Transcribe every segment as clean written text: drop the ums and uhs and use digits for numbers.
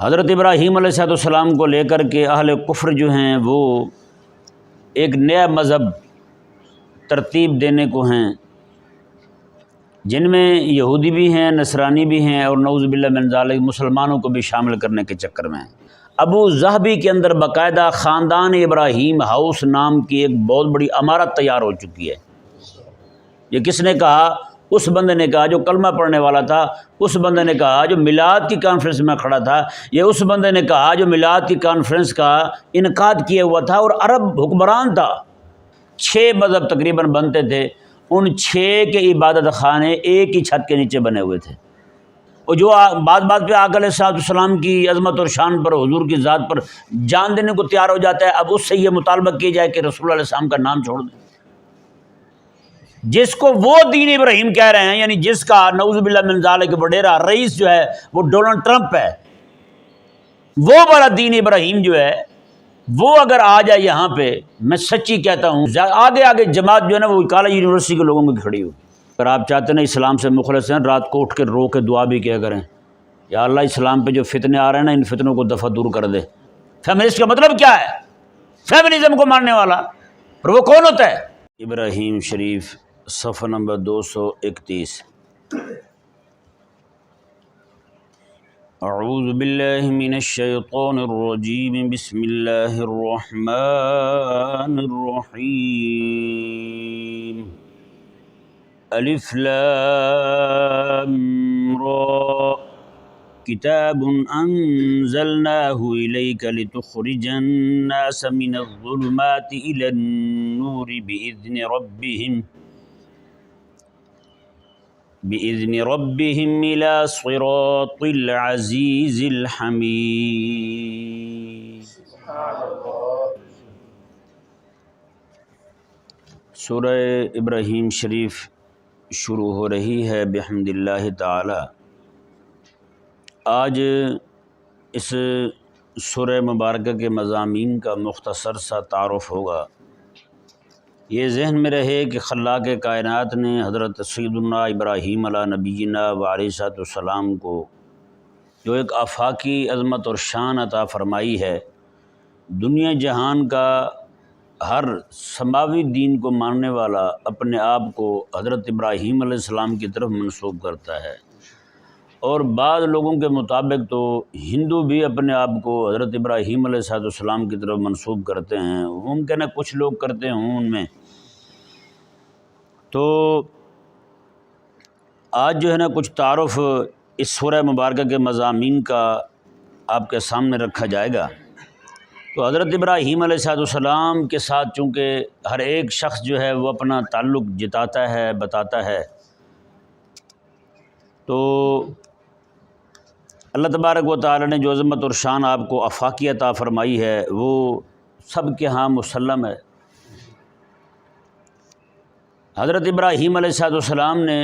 حضرت ابراہیم علیہ السلام کو لے کر کے اہل کفر جو ہیں وہ ایک نیا مذہب ترتیب دینے کو ہیں، جن میں یہودی بھی ہیں، نصرانی بھی ہیں، اور نعوذ باللہ من ذالک مسلمانوں کو بھی شامل کرنے کے چکر میں ہیں۔ ابو ظہبی کے اندر باقاعدہ خاندان ابراہیم ہاؤس نام کی ایک بہت بڑی عمارت تیار ہو چکی ہے۔ یہ کس نے کہا؟ اس بندے نے کہا جو کلمہ پڑھنے والا تھا، اس بندے نے کہا جو میلاد کی کانفرنس میں کھڑا تھا، یہ اس بندے نے کہا جو میلاد کی کانفرنس کا انعقاد کیا ہوا تھا اور عرب حکمران تھا۔ 6 مذہب تقریباً بنتے تھے، ان 6 کے عبادت خانے ایک ہی چھت کے نیچے بنے ہوئے تھے، اور جو بات پہ آقا علیہ السلام کی عظمت اور شان پر، حضور کی ذات پر جان دینے کو تیار ہو جاتا ہے، اب اس سے یہ مطالبہ کیا جائے کہ رسول اللہ علیہ السلام کا نام چھوڑ دیں، جس کو وہ دین ابراہیم کہہ رہے ہیں، یعنی جس کا نعوذ باللہ من ذالک وڈیرا رئیس جو ہے وہ ڈونلڈ ٹرمپ ہے، وہ والا دین ابراہیم جو ہے وہ اگر آ جائے یہاں پہ، میں سچی کہتا ہوں آگے جماعت جو ہے نا وہ کالج یونیورسٹی کے لوگوں کی کھڑی ہو۔ اگر آپ چاہتے ہیں اسلام سے مخلص ہیں، رات کو اٹھ کے رو کے دعا بھی کیا کریں، یا اللہ اسلام پہ جو فتنے آ رہے ہیں نا، ان فتنوں کو دفع دور کر دے۔ فیمنسٹ کا مطلب کیا ہے؟ فیمنزم کو ماننے والا، اور وہ کون ہوتا ہے؟ ابراہیم شریف صفحہ نمبر 231۔ اعوذ باللہ من الشیطان الرجیم، بسم اللہ الرحمن الرحیم۔ الف لام را، کتاب انزلناہ الیک لتخرج الناس من الظلمات الی النور بإذن ربهم إلى صراط العزيز الحميد۔ سورہ ابراہیم شریف شروع ہو رہی ہے بحمد اللہ تعالی۔ آج اس سورہ مبارکہ کے مضامین کا مختصر سا تعارف ہوگا۔ یہ ذہن میں رہے کہ خلاق کائنات نے حضرت سیدنا ابراہیم علیہ نبینا و علیہ السلام کو جو ایک آفاقی عظمت اور شان عطا فرمائی ہے، دنیا جہان کا ہر سماوی دین کو ماننے والا اپنے آپ کو حضرت ابراہیم علیہ السلام کی طرف منسوب کرتا ہے، اور بعض لوگوں کے مطابق تو ہندو بھی اپنے آپ کو حضرت ابراہیم علیہ السلام کی طرف منسوب کرتے ہیں، ممکن ہے کچھ لوگ کرتے ہوں ان میں۔ تو آج جو ہے نا کچھ تعارف اس سورہ مبارکہ کے مضامین کا آپ کے سامنے رکھا جائے گا۔ تو حضرت ابراہیم علیہ السلام کے ساتھ چونکہ ہر ایک شخص جو ہے وہ اپنا تعلق جتاتا ہے، بتاتا ہے، تو اللہ تبارک و تعالی نے جو عظمت اور شان آپ کو آفاقی عطا فرمائی ہے وہ سب کے ہاں مسلم ہے۔ حضرت ابراہیم علیہ السلام نے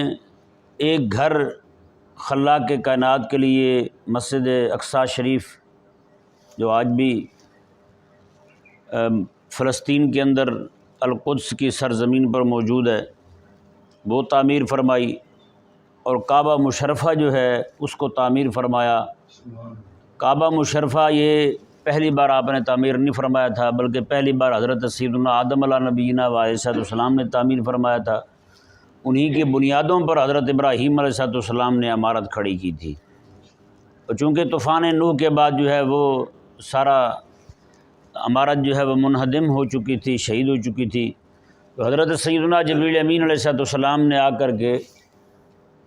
ایک گھر خلاق کائنات کے لیے مسجد اقصی شریف جو آج بھی فلسطین کے اندر القدس کی سرزمین پر موجود ہے وہ تعمیر فرمائی، اور کعبہ مشرفہ جو ہے اس کو تعمیر فرمایا۔ کعبہ مشرفہ یہ پہلی بار آپ نے تعمیر نہیں فرمایا تھا، بلکہ پہلی بار حضرت سیدنا آدم علیہ نبینا و علیہ السلام نے تعمیر فرمایا تھا۔ انہی کی بنیادوں پر حضرت ابراہیم علیہ السلام نے عمارت کھڑی کی تھی، اور چونکہ طوفان نوح کے بعد جو ہے وہ سارا عمارت جو ہے وہ منہدم ہو چکی تھی، شہید ہو چکی تھی، تو حضرت سیدنا جبریل امین علیہ السلام نے آ کر کے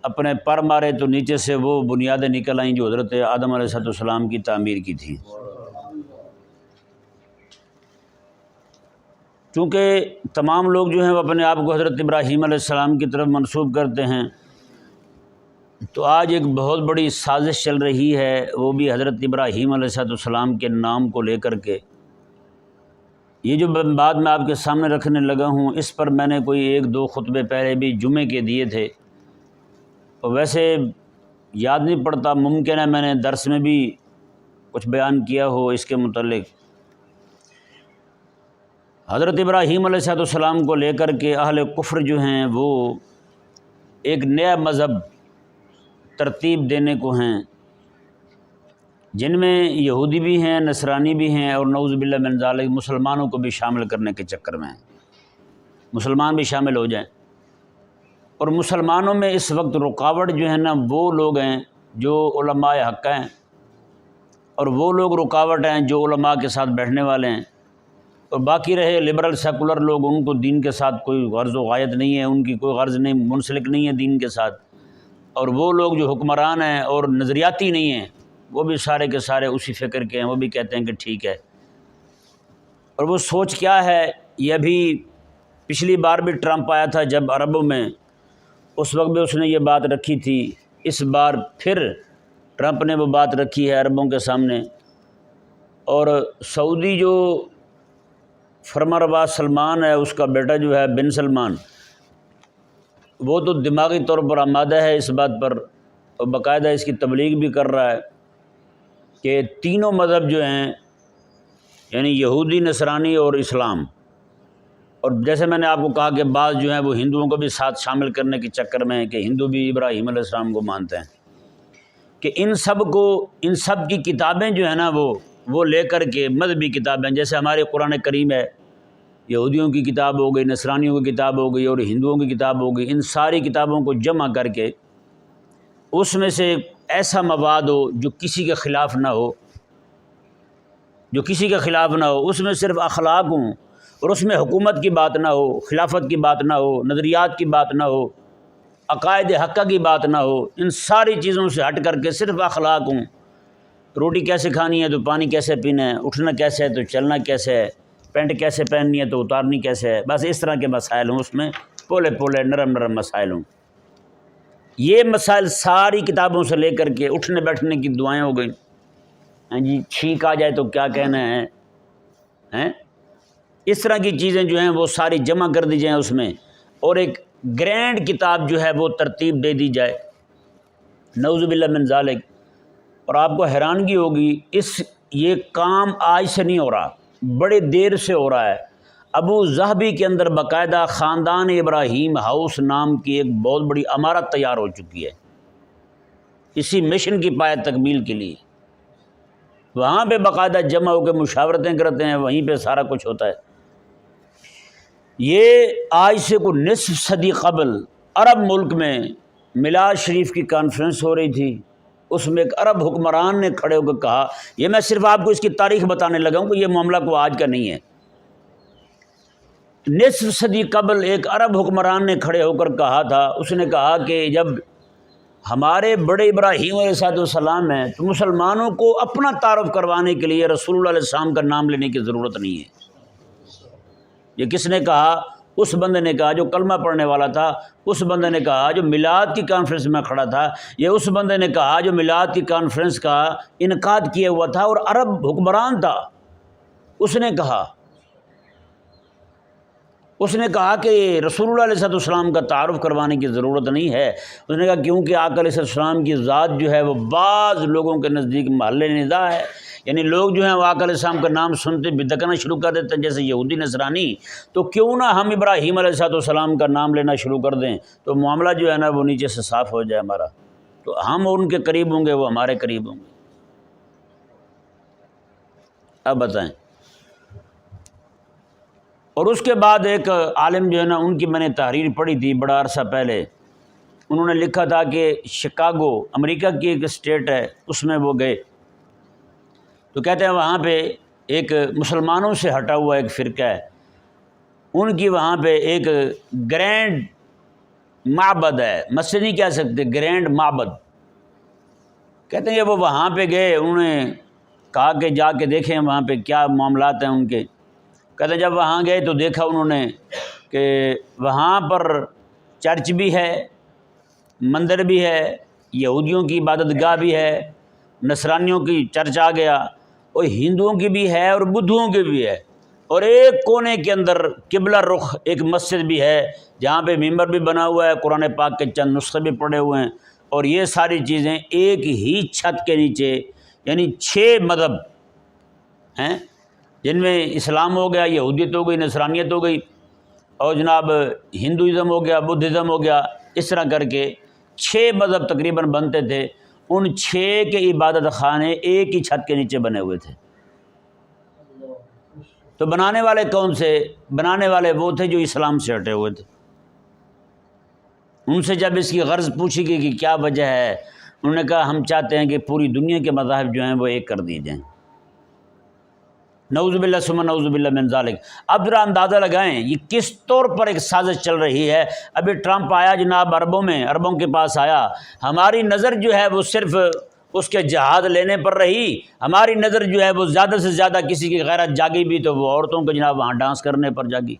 اپنے پر مارے تو نیچے سے وہ بنیادیں نکل آئیں جو حضرت آدم علیہ السلام کی تعمیر کی تھی۔ چونکہ تمام لوگ جو ہیں وہ اپنے آپ کو حضرت ابراہیم علیہ السلام کی طرف منسوب کرتے ہیں، تو آج ایک بہت بڑی سازش چل رہی ہے، وہ بھی حضرت ابراہیم علیہ السلام کے نام کو لے کر کے۔ یہ جو بات میں آپ کے سامنے رکھنے لگا ہوں، اس پر میں نے کوئی 1-2 خطبے پہلے بھی جمعے کے دیے تھے، اور ویسے یاد نہیں پڑتا، ممکن ہے میں نے درس میں بھی کچھ بیان کیا ہو اس کے متعلق۔ حضرت ابراہیم علیہ السلام کو لے کر کے اہل کفر جو ہیں وہ ایک نیا مذہب ترتیب دینے کو ہیں، جن میں یہودی بھی ہیں، نصرانی بھی ہیں، اور نعوذ باللہ من ذالک مسلمانوں کو بھی شامل کرنے کے چکر میں ہیں، مسلمان بھی شامل ہو جائیں۔ اور مسلمانوں میں اس وقت رکاوٹ جو ہے نا وہ لوگ ہیں جو علماء حق ہیں، اور وہ لوگ رکاوٹ ہیں جو علماء کے ساتھ بیٹھنے والے ہیں، اور باقی رہے لبرل سیکولر لوگ، ان کو دین کے ساتھ کوئی غرض و غایت نہیں ہے، ان کی کوئی غرض نہیں، منسلک نہیں ہے دین کے ساتھ، اور وہ لوگ جو حکمران ہیں اور نظریاتی نہیں ہیں وہ بھی سارے کے سارے اسی فکر کے ہیں، وہ بھی کہتے ہیں کہ ٹھیک ہے۔ اور وہ سوچ کیا ہے، یہ ابھی پچھلی بار بھی ٹرمپ آیا تھا جب عربوں میں، اس وقت بھی اس نے یہ بات رکھی تھی، اس بار پھر ٹرمپ نے وہ بات رکھی ہے عربوں کے سامنے۔ اور سعودی جو فرمانروا سلمان ہے، اس کا بیٹا جو ہے بن سلمان، وہ تو دماغی طور پر آمادہ ہے اس بات پر، اور باقاعدہ اس کی تبلیغ بھی کر رہا ہے کہ تینوں مذہب جو ہیں، یعنی یہودی، نصرانی اور اسلام، اور جیسے میں نے آپ کو کہا کہ بعض جو ہیں وہ ہندوؤں کو بھی ساتھ شامل کرنے کے چکر میں ہیں کہ ہندو بھی ابراہیم علیہ السلام کو مانتے ہیں، کہ ان سب کی کتابیں جو ہیں نا وہ لے کر کے مذہبی کتابیں، جیسے ہمارے قرآن کریم ہے، یہودیوں کی کتاب ہو گئی، نصرانیوں کی کتاب ہو گئی اور ہندوؤں کی کتاب ہو گئی، ان ساری کتابوں کو جمع کر کے اس میں سے ایسا مواد ہو جو کسی کے خلاف نہ ہو، اس میں صرف اخلاق ہوں، اور اس میں حکومت کی بات نہ ہو، خلافت کی بات نہ ہو، نظریات کی بات نہ ہو، عقائد حقہ کی بات نہ ہو، ان ساری چیزوں سے ہٹ کر کے صرف اخلاق ہوں، روٹی کیسے کھانی ہے تو پانی کیسے پینا ہے، اٹھنا کیسے ہے تو چلنا کیسے ہے، پینٹ کیسے پہننی ہے تو اتارنی کیسے ہے، بس اس طرح کے مسائل ہوں، اس میں پولے پولے نرم نرم مسائل ہوں۔ یہ مسائل ساری کتابوں سے لے کر کے اٹھنے بیٹھنے کی دعائیں ہو گئیں، ہاں جی، چھینک آ جائے تو کیا کہنا ہے، اس طرح کی چیزیں جو ہیں وہ ساری جمع کر دی جائیں اس میں، اور ایک گرینڈ کتاب جو ہے وہ ترتیب دے دی جائے، نعوذ باللہ من ذالک۔ اور آپ کو حیرانگی ہوگی، یہ کام آج سے نہیں ہو رہا، بڑے دیر سے ہو رہا ہے۔ ابو ظہبی کے اندر باقاعدہ خاندان ابراہیم ہاؤس نام کی ایک بہت بڑی عمارت تیار ہو چکی ہے اسی مشن کی پایہ تکمیل کے لیے، وہاں پہ باقاعدہ جمع ہو کے مشاورتیں کرتے ہیں، وہیں پہ سارا کچھ ہوتا ہے۔ یہ آج سے کوئی نصف صدی قبل عرب ملک میں میلاد شریف کی کانفرنس ہو رہی تھی، اس میں ایک عرب حکمران نے کھڑے ہو کے کہا، یہ میں صرف آپ کو اس کی تاریخ بتانے لگا ہوں کہ یہ معاملہ کو آج کا نہیں ہے، نصف صدی قبل ایک عرب حکمران نے کھڑے ہو کر کہا تھا، اس نے کہا کہ جب ہمارے بڑے ابراہیم علیہ السلام ہیں تو مسلمانوں کو اپنا تعارف کروانے کے لیے رسول اللہ علیہ السلام کا نام لینے کی ضرورت نہیں ہے۔ یہ کس نے کہا؟ اس بندے نے کہا جو کلمہ پڑھنے والا تھا، اس بندے نے کہا جو میلاد کی کانفرنس میں کھڑا تھا، یہ اس بندے نے کہا جو میلاد کی کانفرنس کا انعقاد کیا ہوا تھا اور عرب حکمران تھا، اس نے کہا کہ رسول اللہ علیہ السلام کا تعارف کروانے کی ضرورت نہیں ہے۔ اس نے کہا کیونکہ آقا علیہ السلام کی ذات جو ہے وہ بعض لوگوں کے نزدیک محل نزاع ہے، یعنی لوگ جو ہیں وہ آقا علیہ السلام کا نام سنتے بدعکنا شروع کر دیتے ہیں جیسے یہودی نصرانی، تو کیوں نہ ہم ابراہیم علیہ السلام کا نام لینا شروع کر دیں تو معاملہ جو ہے نا وہ نیچے سے صاف ہو جائے ہمارا، تو ہم ان کے قریب ہوں گے، وہ ہمارے قریب ہوں گے۔ اب بتائیں۔ اور اس کے بعد ایک عالم جو ہے نا، ان کی میں نے تحریر پڑھی تھی بڑا عرصہ پہلے، انہوں نے لکھا تھا کہ شکاگو امریکہ کی ایک اسٹیٹ ہے، اس میں وہ گئے تو کہتے ہیں وہاں پہ ایک مسلمانوں سے ہٹا ہوا ایک فرقہ ہے، ان کی وہاں پہ ایک گرینڈ معبد ہے، مسجد نہیں کہہ سکتے، گرینڈ معبد کہتے ہیں۔ کہ وہ وہاں پہ گئے، انہوں نے کہا کہ جا کے دیکھیں وہاں پہ کیا معاملات ہیں ان کے۔ کہتے ہیں جب وہاں گئے تو دیکھا انہوں نے کہ وہاں پر چرچ بھی ہے، مندر بھی ہے، یہودیوں کی عبادت گاہ بھی ہے، نصرانیوں کی چرچ آ گیا، اور ہندوؤں کی بھی ہے اور بدھوؤں کی بھی ہے، اور ایک کونے کے اندر قبلہ رخ ایک مسجد بھی ہے جہاں پہ ممبر بھی بنا ہوا ہے، قرآن پاک کے چند نسخے بھی پڑے ہوئے ہیں، اور یہ ساری چیزیں ایک ہی چھت کے نیچے، یعنی 6 مذہب ہیں جن میں اسلام ہو گیا، یہودیت ہو گئی، نصرانیت ہو گئی، اور جناب ہندوازم ہو گیا، بدھزم ہو گیا، اس طرح کر کے 6 مذہب تقریباً بنتے تھے، ان 6 کے عبادت خانے ایک ہی چھت کے نیچے بنے ہوئے تھے۔ تو بنانے والے کون سے؟ بنانے والے وہ تھے جو اسلام سے ہٹے ہوئے تھے۔ ان سے جب اس کی غرض پوچھی گئی کہ کیا وجہ ہے، انہوں نے کہا ہم چاہتے ہیں کہ پوری دنیا کے مذاہب جو ہیں وہ ایک کر دیے جائیں۔ نعوذ باللہ ثم نعوذ باللہ من ذالک۔ اب ذرا اندازہ لگائیں یہ کس طور پر ایک سازش چل رہی ہے۔ ابھی ٹرمپ آیا جناب عربوں کے پاس آیا، ہماری نظر جو ہے وہ صرف اس کے جہاد لینے پر رہی، ہماری نظر جو ہے وہ زیادہ سے زیادہ کسی کی غیرت جاگی بھی تو وہ عورتوں کو جناب وہاں ڈانس کرنے پر جاگی۔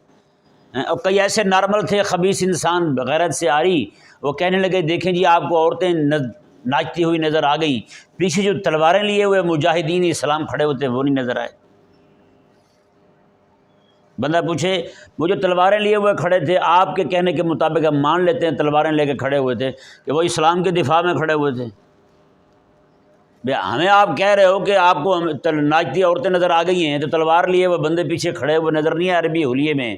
اور کئی ایسے نارمل تھے خبیث انسان غیرت سے آ رہی، وہ کہنے لگے دیکھیں جی آپ کو عورتیں ناچتی ہوئی نظر آ گئی، پیچھے جو تلواریں لیے ہوئے مجاہدین اسلام کھڑے ہوتے وہ نہیں نظر آئے۔ بندہ پوچھے وہ جو تلواریں لیے ہوئے کھڑے تھے آپ کے کہنے کے مطابق ہم مان لیتے ہیں تلواریں لے کے کھڑے ہوئے تھے کہ وہ اسلام کے دفاع میں کھڑے ہوئے تھے، ہمیں آپ کہہ رہے ہو کہ آپ کو ناچتی عورتیں نظر آ گئی ہیں تو تلوار لیے وہ بندے پیچھے کھڑے ہوئے نظر نہیں آئے عربی حلیے میں؟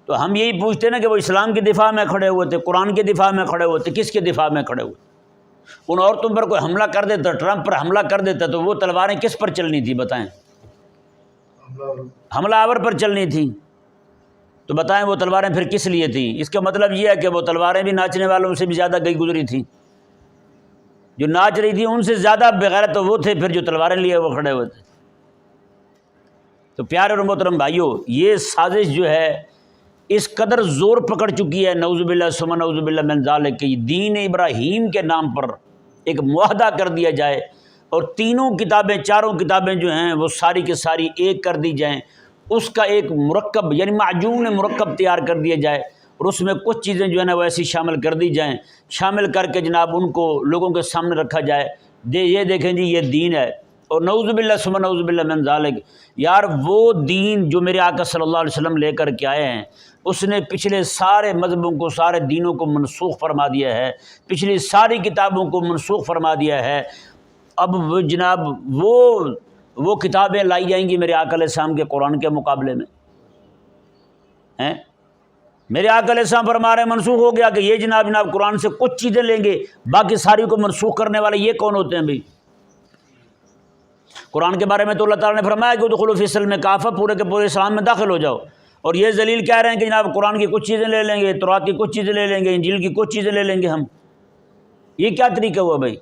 تو ہم یہی پوچھتے نا کہ وہ اسلام کے دفاع میں کھڑے ہوئے تھے، قرآن کے دفاع میں کھڑے ہوئے تھے، کس کے دفاع میں کھڑے ہوئے؟ ان عورتوں پر کوئی حملہ کر دیتا، ٹرمپ پر حملہ کر دیتا تو وہ تلواریں کس پر چلنی تھی بتائیں؟ حملہ آور پر چلنی تھی۔ تو بتائیں وہ تلواریں پھر کس لیے تھیں؟ اس کا مطلب یہ ہے کہ وہ تلواریں بھی ناچنے والوں سے بھی زیادہ گئی گزری تھیں، جو ناچ رہی تھی ان سے زیادہ بغیرت تو وہ تھے پھر جو تلواریں لیے وہ کھڑے ہوئے تھے۔ تو پیارے اور محترم بھائیوں، یہ سازش جو ہے اس قدر زور پکڑ چکی ہے، نعوذ باللہ ثم نعوذ باللہ من ذالک، کہ دین ابراہیم کے نام پر ایک معاہدہ کر دیا جائے اور تینوں کتابیں، چاروں کتابیں جو ہیں وہ ساری کی ساری ایک کر دی جائیں، اس کا ایک مرکب یعنی معجون مرکب تیار کر دیا جائے اور اس میں کچھ چیزیں جو ہے نا وہ ایسی شامل کر دی جائیں، شامل کر کے جناب ان کو لوگوں کے سامنے رکھا جائے، یہ دیکھیں جی یہ دین ہے۔ اور نعوذ باللہ ثم نعوذ باللہ من ذالک، یار وہ دین جو میرے آقا صلی اللہ علیہ وسلم لے کر کے آئے ہیں اس نے پچھلے سارے مذہبوں کو، سارے دینوں کو منسوخ فرما دیا ہے، پچھلی ساری کتابوں کو منسوخ فرما دیا ہے۔ اب وہ جناب وہ کتابیں لائی جائیں گی میرے آقا علیہ السلام کے قرآن کے مقابلے میں ہیں؟ میرے آقا علیہ السلام فرما رہے ہیں منسوخ ہو گیا کہ یہ جناب قرآن سے کچھ چیزیں لیں گے، باقی ساری کو منسوخ کرنے والے یہ کون ہوتے ہیں بھائی؟ قرآن کے بارے میں تو اللہ تعالیٰ نے فرمایا کہ ادخلوا فی السلم کافہ، پورے کے پورے اسلام میں داخل ہو جاؤ، اور یہ ذلیل کہہ رہے ہیں کہ جناب قرآن کی کچھ چیزیں لے لیں گے، تورات کی کچھ چیزیں لے لیں گے، انجیل کی کچھ چیزیں لے لیں گے ہم۔ یہ کیا طریقہ ہوا بھائی؟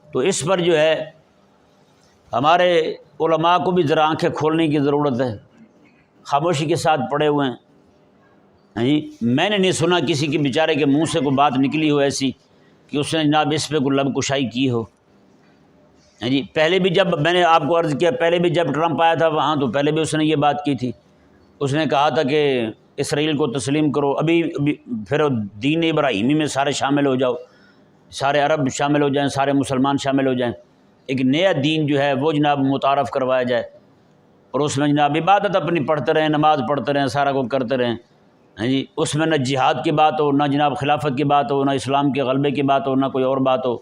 تو اس پر جو ہے ہمارے علماء کو بھی ذرا آنکھیں کھولنے کی ضرورت ہے، خاموشی کے ساتھ پڑے ہوئے ہیں جی۔ میں نے نہیں سنا کسی کے بیچارے کے منہ سے کوئی بات نکلی ہو ایسی کہ اس نے جناب اس پہ کوئی لب کشائی کی ہو جی۔ پہلے بھی جب میں نے آپ کو عرض کیا، پہلے بھی جب ٹرمپ آیا تھا وہاں تو پہلے بھی اس نے یہ بات کی تھی، اس نے کہا تھا کہ اسرائیل کو تسلیم کرو، ابھی پھر دین ابراہیمی میں سارے شامل ہو جاؤ، سارے عرب شامل ہو جائیں، سارے مسلمان شامل ہو جائیں، ایک نیا دین جو ہے وہ جناب متعارف کروایا جائے اور اس میں جناب عبادت اپنی پڑھتے رہیں، نماز پڑھتے رہیں، سارا کو کرتے رہیں جی۔ اس میں نہ جہاد کی بات ہو، نہ جناب خلافت کی بات ہو، نہ اسلام کے غلبے کی بات ہو، نہ کوئی اور بات ہو،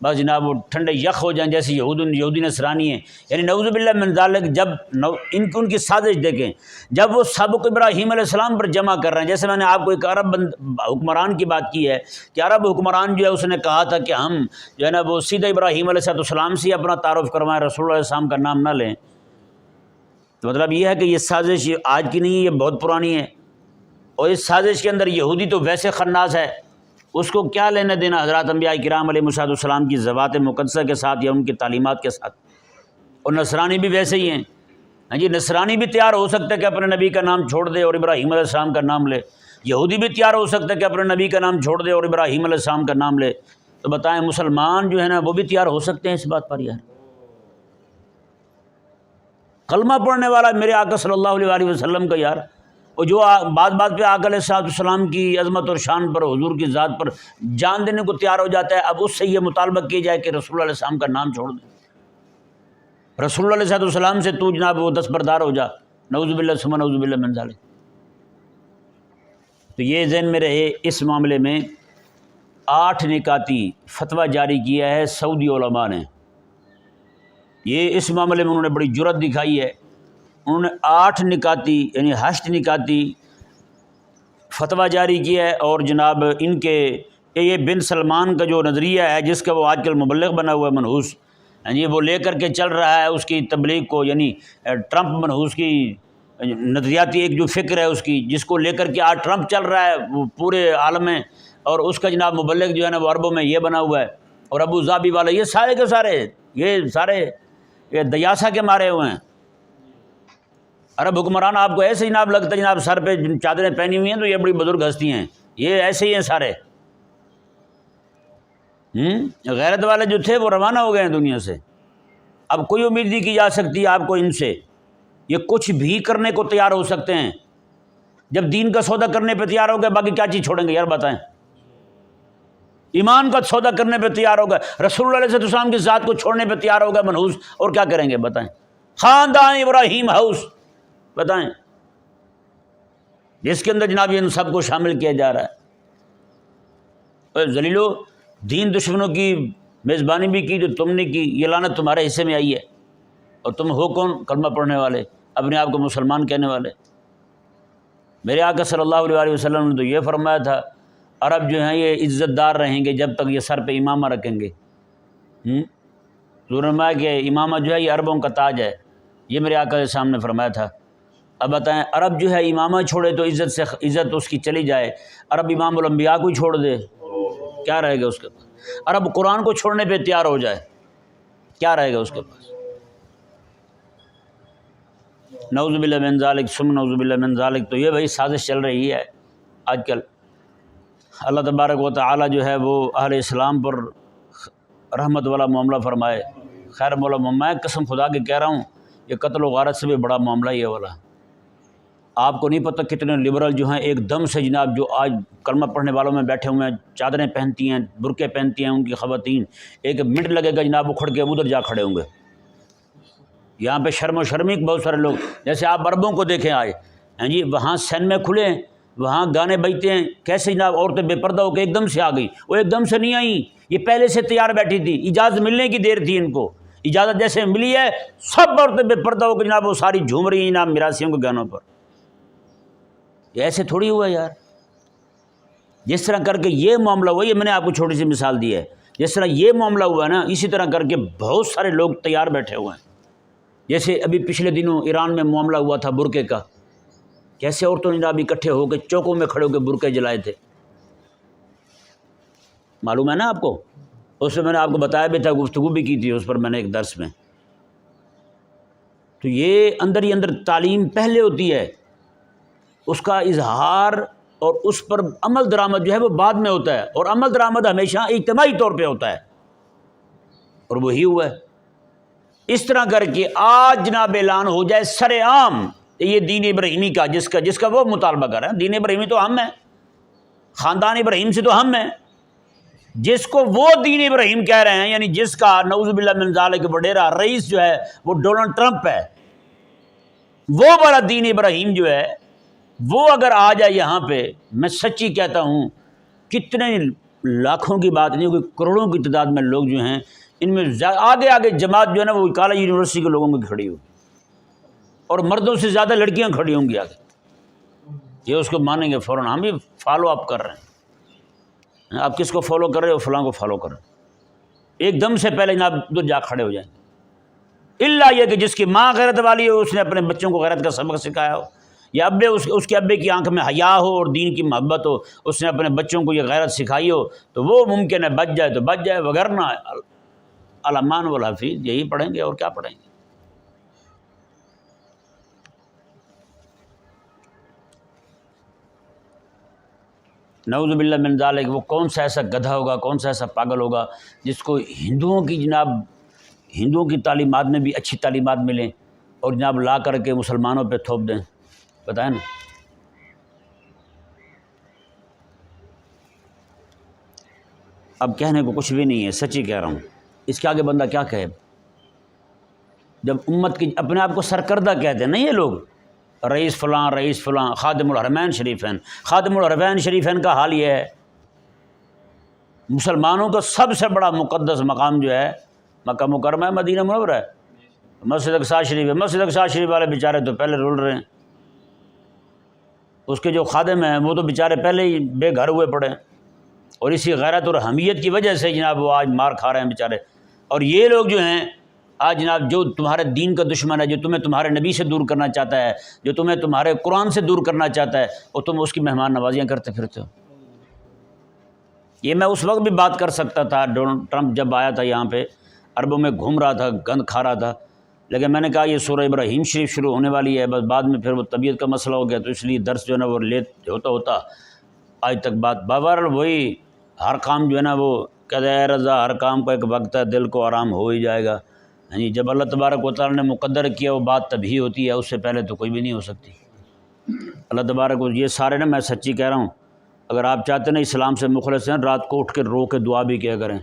بس جناب وہ ٹھنڈے یخ ہو جائیں جیسے یہودی نصرانی ہیں، یعنی نعوذ باللہ من ذالک۔ جب ان کی سازش دیکھیں، جب وہ سابق ابراہیم علیہ السلام پر جمع کر رہے ہیں، جیسے میں نے آپ کو ایک عرب حکمران کی بات کی ہے کہ عرب حکمران جو ہے اس نے کہا تھا کہ ہم جو ہے نا وہ سیدھا ابراہیم علیہ السلام سے اپنا تعارف کروائیں، رسول اللہ علیہ السلام کا نام نہ لیں۔ تو مطلب یہ ہے کہ یہ سازش آج کی نہیں ہے، یہ بہت پرانی ہے، اور اس سازش کے اندر یہودی تو ویسے خناس ہے، اس کو کیا لینا دینا حضرات انبیاء کرام علیہ السلام کی ذوات مقدسہ کے ساتھ یا ان کی تعلیمات کے ساتھ؟ اور نصرانی بھی ویسے ہی ہیں ہاں جی۔ نصرانی بھی تیار ہو سکتا ہے کہ اپنے نبی کا نام چھوڑ دے اور ابراہیم علیہ السلام کا نام لے، یہودی بھی تیار ہو سکتا ہے کہ اپنے نبی کا نام چھوڑ دے اور ابراہیم علیہ السلام کا نام لے۔ تو بتائیں مسلمان جو ہے نا وہ بھی تیار ہو سکتے ہیں اس بات پر؟ یار کلمہ پڑھنے والا میرے آقا صلی اللہ علیہ وسلم کا یار، اور جو بات پہ آقا علیہ السلام کی عظمت اور شان پر، حضور کی ذات پر جان دینے کو تیار ہو جاتا ہے، اب اس سے یہ مطالبہ کیا جائے کہ رسول اللہ علیہ السلام کا نام چھوڑ دے، رسول اللہ علیہ السلام سے تو جناب وہ دستبردار ہو جا، نعوذ باللہ ثم نعوذ باللہ من ذالک۔ تو یہ ذہن میں رہے، اس معاملے میں 8 نکاتی فتویٰ جاری کیا ہے سعودی علماء نے۔ یہ اس معاملے میں انہوں نے بڑی جرأت دکھائی ہے، انہوں نے 8 نکاتی یعنی 8 نکاتی فتویٰ جاری کیا ہے، اور جناب ان کے کہ یہ بن سلمان کا جو نظریہ ہے جس کا وہ آج کل مبلغ بنا ہوا ہے منحوس، جی وہ لے کر کے چل رہا ہے اس کی تبلیغ کو، یعنی ٹرمپ منحوس کی نظریاتی ایک جو فکر ہے اس کی، جس کو لے کر کے آج ٹرمپ چل رہا ہے وہ پورے عالم میں، اور اس کا جناب مبلغ جو ہے نا وہ عربوں میں یہ بنا ہوا ہے، اور ابو ظبی والے یہ سارے کے سارے یہ دیاسا کے مارے ہوئے ہیں۔ عرب حکمران آپ کو ایسے جناب لگتا ہے جناب سر پہ چادریں پہنی ہوئی ہیں تو یہ بڑی بزرگ ہستی ہیں، یہ ایسے ہی ہیں سارے۔ غیرت والے جو تھے وہ روانہ ہو گئے ہیں دنیا سے، اب کوئی امید نہیں کی جا سکتی آپ کو ان سے، یہ کچھ بھی کرنے کو تیار ہو سکتے ہیں۔ جب دین کا سودا کرنے پہ تیار ہو گئے باقی کیا چیز چھوڑیں گے یار بتائیں؟ ایمان کا سودا کرنے پہ تیار ہو گئے، رسول اللہ علیہ السلام کی ذات کو چھوڑنے پہ تیار ہو گئے منحوس، اور کیا کریں گے بتائیں؟ خاندان ابراہیم ہاؤس بتائیں، جس کے اندر جناب ان سب کو شامل کیا جا رہا ہے۔ ذلیلو، دین دشمنوں کی میزبانی بھی کی جو تم نے کی، یہ لعنت تمہارے حصے میں آئی ہے، اور تم ہو کون؟ کلمہ پڑھنے والے، اپنے آپ کو مسلمان کہنے والے۔ میرے آقا صلی اللہ علیہ وسلم نے تو یہ فرمایا تھا عرب جو ہیں یہ عزت دار رہیں گے جب تک یہ سر پہ امامہ رکھیں گے۔ حضور نے فرمایا کہ امامہ جو ہے یہ عربوں کا تاج ہے، یہ میرے آقا کے سامنے فرمایا تھا۔ اب بتائیں عرب جو ہے امامہ چھوڑے تو عزت اس کی چلی جائے، عرب امام الانبیاء کو ہی چھوڑ دے کیا رہے گا اس کے پاس؟ عرب قرآن کو چھوڑنے پہ تیار ہو جائے کیا رہے گا اس کے پاس؟ نعوذ باللہ من ذالک ثم نعوذ باللہ من ذالک۔ تو یہ بھائی سازش چل رہی ہے آج کل۔ اللہ تبارک و تعالی جو ہے وہ اہل اسلام پر رحمت والا معاملہ فرمائے، خیر مولا۔ میں قسم خدا کے کہہ رہا ہوں یہ قتل و غارت سے بھی بڑا معاملہ یہ والا۔ آپ کو نہیں پتہ کتنے لبرل جو ہیں ایک دم سے جناب جو آج کلمہ پڑھنے والوں میں بیٹھے ہوئے ہیں، چادریں پہنتی ہیں، برقعے پہنتی ہیں ان کی خواتین، ایک منٹ لگے گا جناب اکھڑ کے ادھر جا کھڑے ہوں گے۔ یہاں پہ شرم و شرمیک بہت سارے لوگ، جیسے آپ عربوں کو دیکھیں آئے ہیں جی، وہاں سینمے کھلے ہیں، وہاں گانے بجتے ہیں، کیسے جناب عورتیں بے پردہ ہو کے ایک دم سے آ گئی، وہ ایک دم سے نہیں آئیں، یہ پہلے سے تیار بیٹھی تھی، اجازت ملنے کی دیر تھی ان کو، اجازت جیسے ملی ہے سب عورتیں بے پردہ ہو کے جناب وہ ساری جھوم رہی ہیں جناب میراثیوں کے گانوں پر۔ یہ ایسے تھوڑی ہوا یار، جس طرح کر کے یہ معاملہ ہوا، یہ میں نے آپ کو چھوٹی سی مثال دی ہے، جس طرح یہ معاملہ ہوا ہے نا اسی طرح کر کے بہت سارے لوگ تیار بیٹھے ہوئے ہیں۔ جیسے ابھی پچھلے دنوں ایران میں معاملہ ہوا تھا برقعے کا، کیسے عورتوں نے جناب اکٹھے ہو کے چوکوں میں کھڑے ہو کے برقعے جلائے تھے، معلوم ہے نا آپ کو؟ اس میں نے آپ کو بتایا بھی تھا، گفتگو بھی کی تھی اس پر میں نے ایک درس میں۔ تو یہ اندر ہی اندر تعلیم پہلے ہوتی ہے، اس کا اظہار اور اس پر عمل درآمد جو ہے وہ بعد میں ہوتا ہے، اور عمل درآمد ہمیشہ اجتماعی طور پہ ہوتا ہے، اور وہی ہوا ہے۔ اس طرح کر کے آج جناب اعلان ہو جائے سر عام یہ دین ابراہیمی کا، جس کا وہ مطالبہ کر رہے ہیں، دین ابراہیمی تو ہم ہیں، خاندان ابراہیم سے تو ہم ہیں، جس کو وہ دین ابراہیم کہہ رہے ہیں، یعنی جس کا نعوذ باللہ من ذالک وڈیرا رئیس جو ہے وہ ڈونلڈ ٹرمپ ہے، وہ والا دین ابراہیم جو ہے وہ اگر آ جائے یہاں پہ، میں سچی کہتا ہوں کتنے لاکھوں کی بات نہیں ہوگی، کروڑوں کی تعداد میں لوگ جو ہیں ان میں آگے جماعت جو ہے نا وہ کالج یونیورسٹی کے لوگوں کی کھڑی ہوگی، اور مردوں سے زیادہ لڑکیاں کھڑی ہوں گی آگے، یہ اس کو مانیں گے فوراً، ہم بھی فالو اپ کر رہے ہیں۔ آپ کس کو فالو کر رہے ہو؟ فلاں کو فالو کر رہے ہیں، ایک دم سے پہلے جناب ادھر جا کھڑے ہو جائیں گے، الا یہ کہ جس کی ماں غیرت والی ہو، اس نے اپنے بچوں کو غیرت کا سبق سکھایا ہو، یا ابے اس کے ابے کی آنکھ میں حیا ہو اور دین کی محبت ہو، اس نے اپنے بچوں کو یہ غیرت سکھائی ہو، تو وہ ممکن ہے بچ جائے تو بچ جائے، وگرنہ الامان والحفیظ یہی پڑھیں گے اور کیا پڑھیں گے۔ نعوذ باللہ من ذالک، وہ کون سا ایسا گدھا ہوگا، کون سا ایسا پاگل ہوگا جس کو ہندوؤں کی تعلیمات میں بھی اچھی تعلیمات ملیں اور جناب لا کر کے مسلمانوں پہ تھوپ دیں، بتائیں نا۔ اب کہنے کو کچھ بھی نہیں ہے، سچی کہہ رہا ہوں، اس کے آگے بندہ کیا کہے؟ جب امت کی اپنے آپ کو سرکردہ کہتے ہیں نا یہ لوگ، رئیس فلاں، خادم الحرمین شریفین، خادم الحرمین شریفین کا حال یہ ہے، مسلمانوں کا سب سے بڑا مقدس مقام جو ہے مکہ مکرمہ ہے، مدینہ منورہ ہے، مسجد اقصی شریف ہے، مسجد اقصی شریف والے بیچارے تو پہلے رول رہے ہیں، اس کے جو خادم ہیں وہ تو بیچارے پہلے ہی بے گھر ہوئے پڑے ہیں، اور اسی غیرت اور حمیت کی وجہ سے جناب وہ آج مار کھا رہے ہیں بیچارے۔ اور یہ لوگ جو ہیں آج جناب جو تمہارے دین کا دشمن ہے، جو تمہیں تمہارے نبی سے دور کرنا چاہتا ہے، جو تمہیں تمہارے قرآن سے دور کرنا چاہتا ہے، اور تم اس کی مہمان نوازیاں کرتے پھرتے ہو۔ یہ میں اس وقت بھی بات کر سکتا تھا، ڈونلڈ ٹرمپ جب آیا تھا یہاں پہ، عربوں میں گھوم رہا تھا، گند کھا رہا تھا، لیکن میں نے کہا یہ سورہ ابراہیم شریف شروع ہونے والی ہے، بس بعد میں پھر وہ طبیعت کا مسئلہ ہو گیا، تو اس لیے درس جو ہے نا وہ لیٹ ہوتا آج تک بات بہرحال وہی ہر کام جو ہے نا وہ کہتے ہیں اے رضا ہر کام کا ایک وقت ہے، دل کو آرام ہو ہی جائے گا۔ ہاں جی، جب اللہ تبارک و تعالیٰ نے مقدر کیا وہ بات تبھی ہوتی ہے، اس سے پہلے تو کوئی بھی نہیں ہو سکتی۔ اللہ تبارک و یہ سارے نا میں سچی کہہ رہا ہوں، اگر آپ چاہتے ہیں اسلام سے مخلص ہیں، رات کو اٹھ کے رو کے دعا بھی کیا کریں،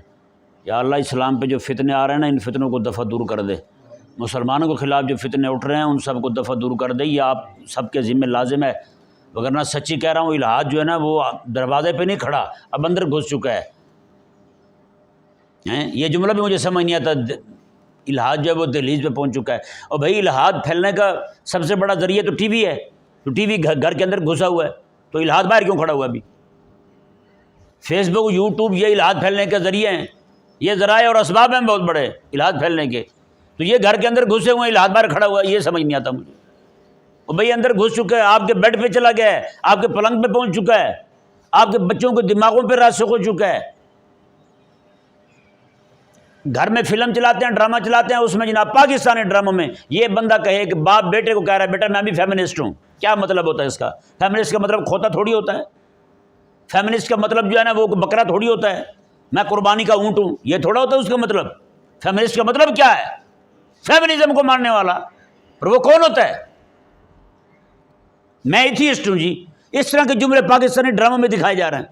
یا اللہ اسلام پہ جو فتنے آ رہے ہیں نا ان فتنوں کو دفع دور کر دے، مسلمانوں کے خلاف جو فتنے اٹھ رہے ہیں ان سب کو دفع دور کر دے، یہ آپ سب کے ذمہ لازم ہے۔ وگرنہ سچی کہہ رہا ہوں الحاد جو ہے نا وہ دروازے پہ نہیں کھڑا، اب اندر گھس چکا ہے۔ یہ جملہ بھی مجھے سمجھ نہیں آتا، الحاد جو ہے وہ دہلیز پہ پہنچ چکا ہے۔ اور بھائی الحاد پھیلنے کا سب سے بڑا ذریعہ تو ٹی وی ہے، تو ٹی وی گھر کے اندر گھسا ہوا ہے، تو الحاد باہر کیوں کھڑا ہوا ہے ابھی؟ فیس بک، یوٹیوب یہ الحاد پھیلنے کے ذریعے ہیں، یہ ذرائع اور اسباب ہیں بہت بڑے الحاد پھیلنے کے، تو یہ گھر کے اندر گھسے ہوئے ہیں، الحاد باہر کھڑا ہوا ہے، یہ سمجھ نہیں آتا مجھے۔ اور بھائی اندر گھس چکا ہے، آپ کے بیڈ پہ چلا گیا ہے، آپ کے پلنگ پہ پہنچ چکا ہے، آپ کے بچوں کے دماغوں پہ راسخ ہو چکا ہے۔ گھر میں فلم چلاتے ہیں، ڈرامہ چلاتے ہیں، اس میں جناب پاکستانی ڈراموں میں یہ بندہ کہے کہ باپ بیٹے کو کہہ رہا ہے بیٹا میں بھی فیمنسٹ ہوں، کیا مطلب ہوتا ہے اس کا؟ فیمنسٹ کا مطلب کھوتا تھوڑی ہوتا ہے، فیمنسٹ کا مطلب جو ہے نا وہ بکرا تھوڑی ہوتا ہے، میں قربانی کا اونٹ ہوں، یہ تھوڑا ہوتا ہے اس کا مطلب۔ فیمنسٹ کا مطلب کیا ہے؟ فیمنزم کو ماننے والا۔ اور وہ کون ہوتا ہے؟ میں ایتھیسٹ ہوں جی۔ اس طرح کے جملے پاکستانی ڈراموں میں دکھائے جا رہے ہیں،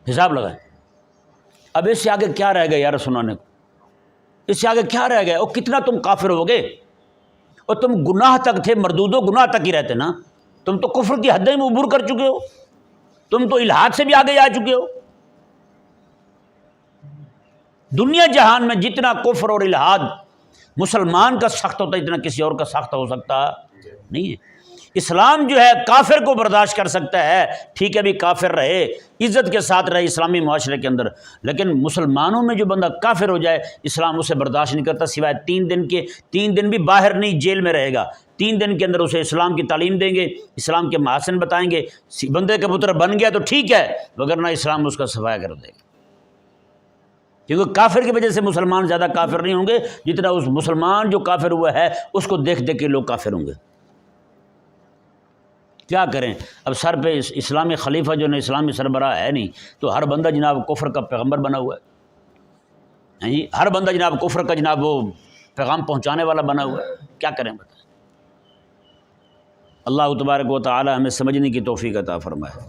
حساب لگائیں۔ اب اس سے آگے کیا رہ گیا یار سنانے کو؟ اس سے آگے کیا رہ گیا؟ اور کتنا تم کافر ہو گے؟ اور تم گناہ تک تھے، مردود و گناہ تک ہی رہتے نا، تم تو کفر کی حدیں میں عبور کر چکے ہو، تم تو الحاد سے بھی آگے جا چکے ہو۔ دنیا جہان میں جتنا کفر اور الحاد مسلمان کا سخت ہوتا ہے اتنا کسی اور کا سخت ہو سکتا نہیں ہے۔ اسلام جو ہے کافر کو برداشت کر سکتا ہے، ٹھیک ہے بھی کافر رہے، عزت کے ساتھ رہے اسلامی معاشرے کے اندر، لیکن مسلمانوں میں جو بندہ کافر ہو جائے اسلام اسے برداشت نہیں کرتا، سوائے 3 دن کے۔ 3 دن بھی باہر نہیں، جیل میں رہے گا، 3 دن کے اندر اسے اسلام کی تعلیم دیں گے، اسلام کے محاسن بتائیں گے، بندے کا پتر بن گیا تو ٹھیک ہے، وگرنہ اسلام اس کا صفایا کر دے گا۔ کیونکہ کافر کی وجہ سے مسلمان زیادہ کافر نہیں ہوں گے جتنا اس مسلمان جو کافر ہوا ہے اس کو دیکھ دیکھ کے لوگ کافر ہوں گے۔ کیا کریں اب؟ سر پہ اسلامی خلیفہ جو ہے اسلامی سربراہ ہے نہیں، تو ہر بندہ جناب کفر کا پیغمبر بنا ہوا ہے، جی ہر بندہ جناب کفر کا جناب وہ پیغام پہنچانے والا بنا ہوا ہے، کیا کریں بتائیں؟ اللہ تبارک و تعالی ہمیں سمجھنے کی توفیق عطا فرمائے۔